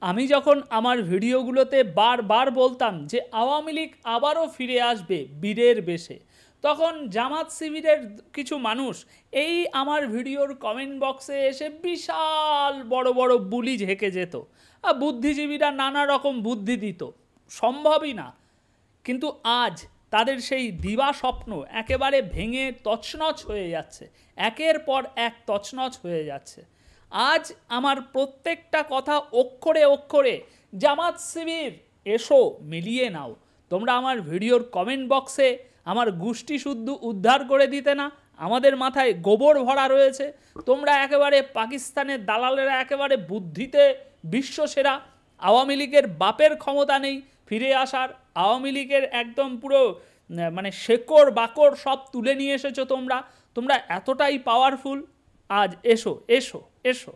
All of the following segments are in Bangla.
আমি যখন আমার ভিডিওগুলোতে বারবার বলতাম যে আওয়ামী লীগ আবারও ফিরে আসবে বীরের বেশে, তখন জামাত শিবিরের কিছু মানুষ এই আমার ভিডিওর কমেন্ট বক্সে এসে বিশাল বড় বড় বুলি ঝেঁকে যেত। আর বুদ্ধিজীবীরা নানা রকম বুদ্ধি দিত, সম্ভবই না। কিন্তু আজ তাদের সেই দিবা স্বপ্ন একেবারে ভেঙে তছনছ হয়ে যাচ্ছে, একের পর এক তছনছ হয়ে যাচ্ছে। আজ আমার প্রত্যেকটা কথা অক্ষরে অক্ষরে জামাত শিবির এসো মিলিয়ে নাও। তোমরা আমার ভিডিওর কমেন্ট বক্সে আমার গোষ্ঠী শুদ্ধ উদ্ধার করে দিতে না, আমাদের মাথায় গোবর ভরা রয়েছে। তোমরা একেবারে পাকিস্তানের দালালেরা একেবারে বুদ্ধিতে বিশ্বসেরা, আওয়ামী লীগের বাপের ক্ষমতা নেই ফিরে আসার, আওয়ামী লীগের একদম পুরো মানে শেকড় বাকড় সব তুলে নিয়ে এসেছো তোমরা, তোমরা এতটাই পাওয়ারফুল। আজ এসো এসো এসো।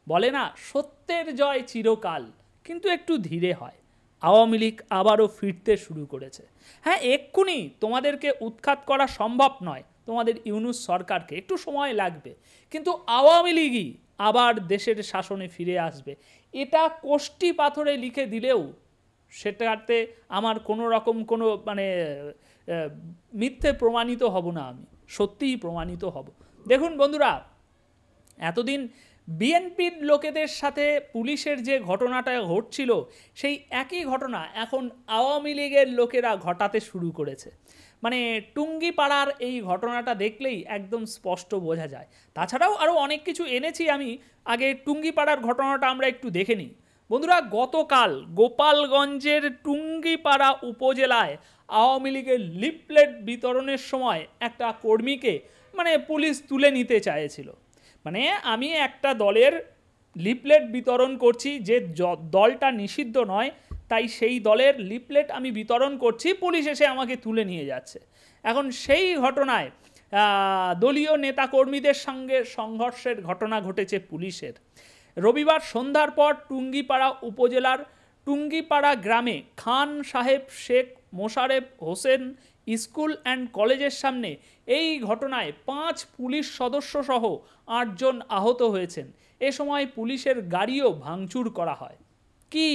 বলে না সত্যের জয় চিরকাল, কিন্তু একটু ধীরে হয়। আওয়ামী লীগ আবারও ফিরতে শুরু করেছে। হ্যাঁ, এক্ষুনি তোমাদেরকে উৎখাত করা সম্ভব নয়, তোমাদের ইউনূস সরকারকে একটু সময় লাগবে, কিন্তু আওয়ামী লীগই আবার দেশের শাসনে ফিরে আসবে। এটা কোষ্ঠী পাথরে লিখে দিলেও সেটাতে আমার কোনো রকম কোনো মানে মিথ্যে প্রমাণিত হব না, আমি সত্যিই প্রমাণিত হব। দেখুন বন্ধুরা, এতদিন বিএনপির লোকেদের সাথে পুলিশের যে ঘটনাটা ঘটছিল, সেই একই ঘটনা এখন আওয়ামী লীগের লোকেরা ঘটাতে শুরু করেছে। মানে টুঙ্গিপাড়ার এই ঘটনাটা দেখলেই একদম স্পষ্ট বোঝা যায়। তাছাড়াও আরও অনেক কিছু এনেছি আমি, আগে টুঙ্গিপাড়ার ঘটনাটা আমরা একটু দেখে নিই। বন্ধুরা, গতকাল গোপালগঞ্জের টুঙ্গিপাড়া উপজেলায় আওয়ামী লীগের লিফলেট বিতরণের সময় একটা কর্মীকে মানে পুলিশ তুলে নিতে চাইছিল। মানে আমি একটা দলের লিফলেট বিতরণ করছি, যে দলটা নিষিদ্ধ নয়, তাই সেই দলের লিফলেট আমি বিতরণ করছি, পুলিশ এসে আমাকে তুলে নিয়ে যাচ্ছে। এখন সেই ঘটনায় দলীয় নেতাকর্মীদের সঙ্গে সংঘর্ষের ঘটনা ঘটেছে পুলিশের। রবিবার সন্ধ্যার পর টুঙ্গিপাড়া উপজেলার টুঙ্গিপাড়া গ্রামে খান সাহেব শেখ মোশারেফ হোসেন স্কুল অ্যান্ড কলেজের সামনে এই ঘটনায় 5 পুলিশ সদস্য সহ 8 জন আহত হয়েছেন। এ সময় পুলিশের গাড়িও ভাঙচুর করা হয়। কি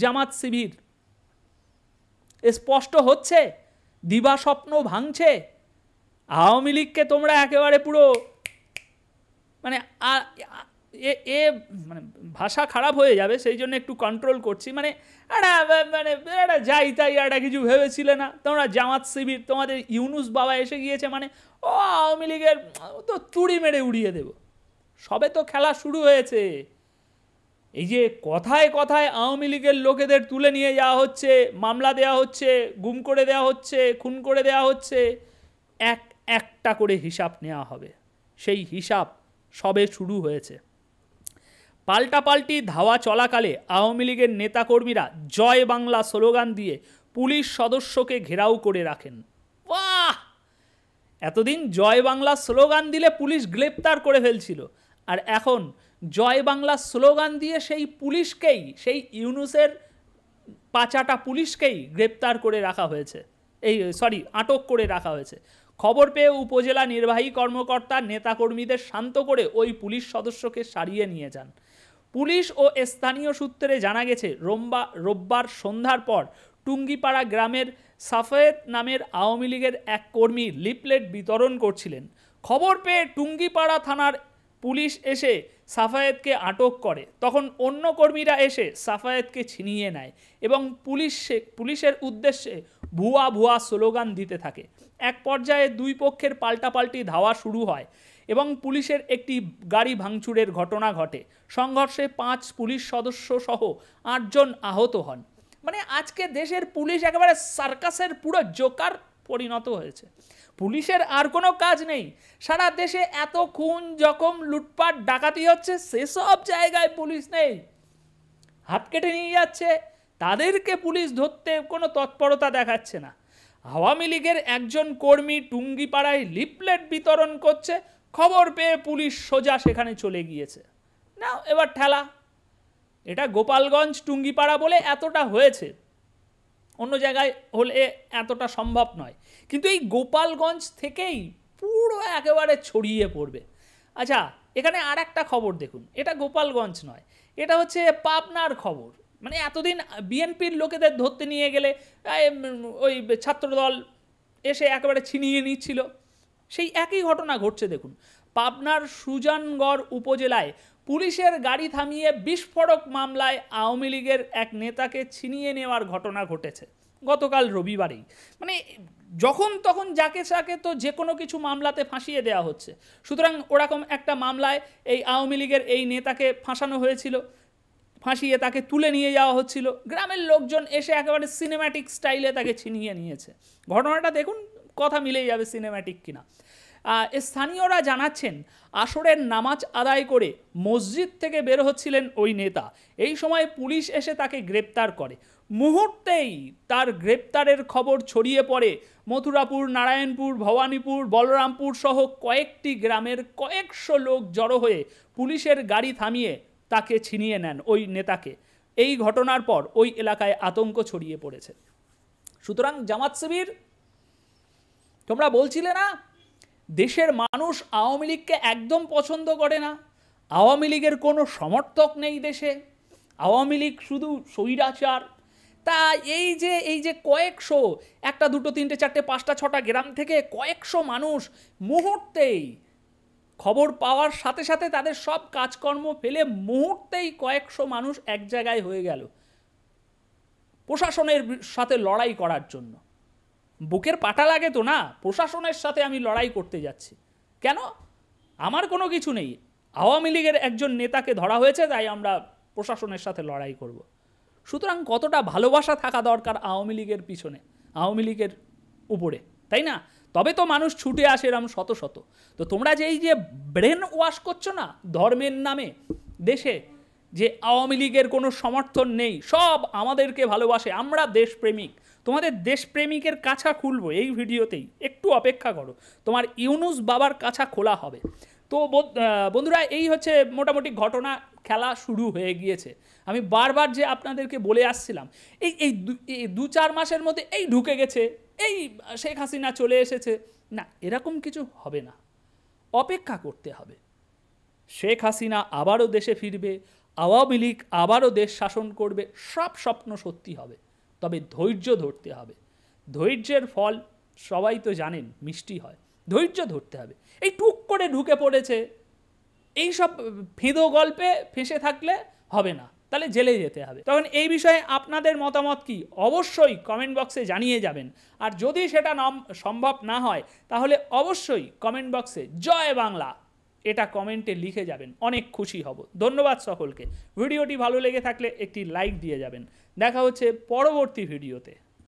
জামাত শিবির স্পষ্ট হচ্ছে, দিবা স্বপ্ন ভাঙছে। আওয়ামী লীগকে তোমরা একেবারে পুরো মানে এ মানে ভাষা খারাপ হয়ে যাবে, সেই জন্য একটু কন্ট্রোল করছি। মানে একটা যাই তাই একটা কিছু ভেবেছিলে না তোমরা জামাত শিবির, তোমাদের ইউনূস বাবা এসে গিয়েছে মানে ও আওয়ামী লীগের তো তুড়ি মেরে উড়িয়ে দেব। সবে তো খেলা শুরু হয়েছে। এই যে কথায় কথায় আওয়ামী লীগের লোকেদের তুলে নিয়ে যাওয়া হচ্ছে, মামলা দেওয়া হচ্ছে, গুম করে দেওয়া হচ্ছে, খুন করে দেওয়া হচ্ছে, একটা করে হিসাব নেওয়া হবে। সেই হিসাব সবে শুরু হয়েছে। পাল্টাপাল্টি ধাওয়া চলাকালে আওয়ামী লীগের নেতাকর্মীরা জয় বাংলা স্লোগান দিয়ে পুলিশ সদস্যকে ঘেরাও করে রাখেন। বাহ! এতদিন জয় বাংলা স্লোগান দিলে পুলিশ গ্রেপ্তার করে ফেলছিল, আর এখন জয় বাংলা স্লোগান দিয়ে সেই পুলিশকেই, সেই ইউনূসের পাচাটা পুলিশকেই গ্রেপ্তার করে রাখা হয়েছে, আটক করে রাখা হয়েছে। খবর পেয়ে উপজেলা নির্বাহী কর্মকর্তা নেতাকর্মীদের শান্ত করে ওই পুলিশ সদস্যকে সারিয়ে নিয়ে যান। পুলিশ ও স্থানীয় সূত্রে জানা গেছে, রোববার সন্ধ্যার পর টুঙ্গিপাড়া গ্রামের সাফায়েত নামের আওয়ামী লীগের এক কর্মী লিফলেট বিতরণ করছিলেন। খবর পেয়ে টুঙ্গিপাড়া থানার পুলিশ এসে সাফায়েতকে আটক করে। তখন অন্য কর্মীরা এসে সাফায়েতকে ছিনিয়ে নেয় এবং পুলিশের উদ্দেশ্যে ভুয়া স্লোগান দিতে থাকে। এক পর্যায়ে দুই পক্ষের পাল্টাপাল্টি ধাওয়া শুরু হয় এবং পুলিশের একটি গাড়ি ভাঙচুরের ঘটনা ঘটে। সংঘর্ষে 5 পুলিশ সদস্য সহ 8 জন আহত হন। মানে আজকে দেশের পুলিশ একেবারে সার্কাসের পুরো জোকার পরিণত হয়েছে। পুলিশের আর কোনো কাজ নেই। সারা দেশে এত খুন জখম লুটপাট ডাকাতি হচ্ছে, সেসব জায়গায় পুলিশ নেই, হাত কেটে নিয়ে যাচ্ছে, তাদেরকে পুলিশ ধরতে কোনো তৎপরতা দেখাচ্ছে না। আওয়ামী লীগের একজন কর্মী টুঙ্গিপাড়ায় লিফলেট বিতরণ করছে, খবর পেয়ে পুলিশ সোজা সেখানে চলে গিয়েছে। না এবার ঠেলা। এটা গোপালগঞ্জ টুঙ্গিপাড়া বলে এতটা হয়েছে, অন্য জায়গায় হলে এতটা সম্ভব নয়, কিন্তু এই গোপালগঞ্জ থেকেই পুরো একেবারে ছড়িয়ে পড়বে। আচ্ছা, এখানে আর একটা খবর দেখুন, এটা গোপালগঞ্জ নয়, এটা হচ্ছে পাবনার খবর। মানে এতদিন বিএনপির লোকেদের ধরতে নিয়ে গেলে ওই ছাত্রদল এসে একেবারে ছিনিয়ে নিচ্ছিল, সেই একই ঘটনা ঘটছে দেখুন। পাবনার সুজানগড় উপজেলায় পুলিশের গাড়ি থামিয়ে বিস্ফোরক মামলায় আওয়ামী লীগের এক নেতাকে ছিনিয়ে নেওয়ার ঘটনা ঘটেছে গতকাল রবিবারেই। মানে যখন তখন যাকে তাকে তো যে কোনো কিছু মামলাতে ফাঁসিয়ে দেওয়া হচ্ছে। সুতরাং ওরকম একটা মামলায় এই আওয়ামী লীগের এই নেতাকে ফাঁসানো হয়েছিল, ফাঁসিয়ে তাকে তুলে নিয়ে যাওয়া হচ্ছিল, গ্রামের লোকজন এসে একেবারে সিনেম্যাটিক স্টাইলে তাকে ছিনিয়ে নিয়েছে। ঘটনাটা দেখুন, কথা মিলেই যাবে সিনেম্যাটিক কিনা। স্থানীয়রা জানাচ্ছেন আসরের নামাজ আদায় করে মসজিদ থেকে বের হচ্ছিলেন ওই নেতা। এই সময় পুলিশ এসে তাকে গ্রেপ্তার করে। মুহূর্তেই তার গ্রেপ্তারের খবর ছড়িয়ে পড়ে মথুরাপুর, নারায়ণপুর, ভবানীপুর, বলরামপুর সহ কয়েকটি গ্রামের কয়েকশো লোক জড়ো হয়ে পুলিশের গাড়ি থামিয়ে তাকে ছিনিয়ে নেন ওই নেতাকে। এই ঘটনার পর ওই এলাকায় আতঙ্ক ছড়িয়ে পড়েছে। সুতরাং জামাত শিবির, তোমরা বলছিলে না দেশের মানুষ আওয়ামী লীগকে একদম পছন্দ করে না, আওয়ামী লীগের কোনো সমর্থক নেই দেশে, আওয়ামী লীগ শুধু স্বৈরাচার। তা এই যে কয়েকশো, একটা দুটো তিনটে চারটে পাঁচটা ছটা গ্রাম থেকে কয়েকশো মানুষ মুহূর্তেই খবর পাওয়ার সাথে সাথে তাদের সব কাজকর্ম ফেলে মুহূর্তেই কয়েকশো মানুষ এক জায়গায় হয়ে গেল প্রশাসনের সাথে লড়াই করার জন্য। বুকের পাটা লাগে তো না, প্রশাসনের সাথে আমি লড়াই করতে যাচ্ছি কেন? আমার কোনো কিছু নেই, আওয়ামী লীগের একজন নেতাকে ধরা হয়েছে তাই আমরা প্রশাসনের সাথে লড়াই করব। সুতরাং কতটা ভালোবাসা থাকা দরকার আওয়ামী লীগের পিছনে, আওয়ামী লীগের উপরে, তাই না? তবে তো মানুষ ছুটে আসে এরম শত শত। তো তোমরা যে এই যে ব্রেন ওয়াশ করছো না ধর্মের নামে দেশে, যে আওয়ামী লীগের কোনো সমর্থন নেই, সব আমাদেরকে ভালোবাসে, আমরা দেশপ্রেমিক, তোমাদের দেশপ্রেমিকের কাছা খুলবো এই ভিডিওতেই, একটু অপেক্ষা করো, তোমার ইউনুস বাবার কাছা খোলা হবে। তো বন্ধুরা, এই হচ্ছে মোটামুটি ঘটনা, খেলা শুরু হয়ে গিয়েছে। আমি বারবার যে আপনাদেরকে বলে আসছিলাম এই 2-4 মাসের মধ্যে এই ঢুকে গেছে, এই শেখ হাসিনা চলে এসেছে, না, এরকম কিছু হবে না, অপেক্ষা করতে হবে। শেখ হাসিনা আবারও দেশে ফিরবে, আওয়ামী লীগ আবারও দেশ শাসন করবে, সব স্বপ্ন সত্যি হবে, তবে ধৈর্য ধরতে হবে। ধৈর্যের ফল সবাই তো জানেন মিষ্টি হয়, ধৈর্য ধরতে হবে। এই টুক করে ঢুকে পড়েছে, এই সব ফেঁদো গল্পে ফেঁসে থাকলে হবে না, তাহলে জেলে যেতে হবে। তখন এই বিষয়ে আপনাদের মতামত কি অবশ্যই কমেন্ট বক্সে জানিয়ে যাবেন। আর যদি সেটা সম্ভব না হয় তাহলে অবশ্যই কমেন্ট বক্সে জয় বাংলা এটা কমেন্টে লিখে যাবেন, অনেক খুশি হব। ধন্যবাদ সকলকে। ভিডিওটি ভালো লেগে থাকলে একটি লাইক দিয়ে যাবেন। দেখা হচ্ছে পরবর্তী ভিডিওতে।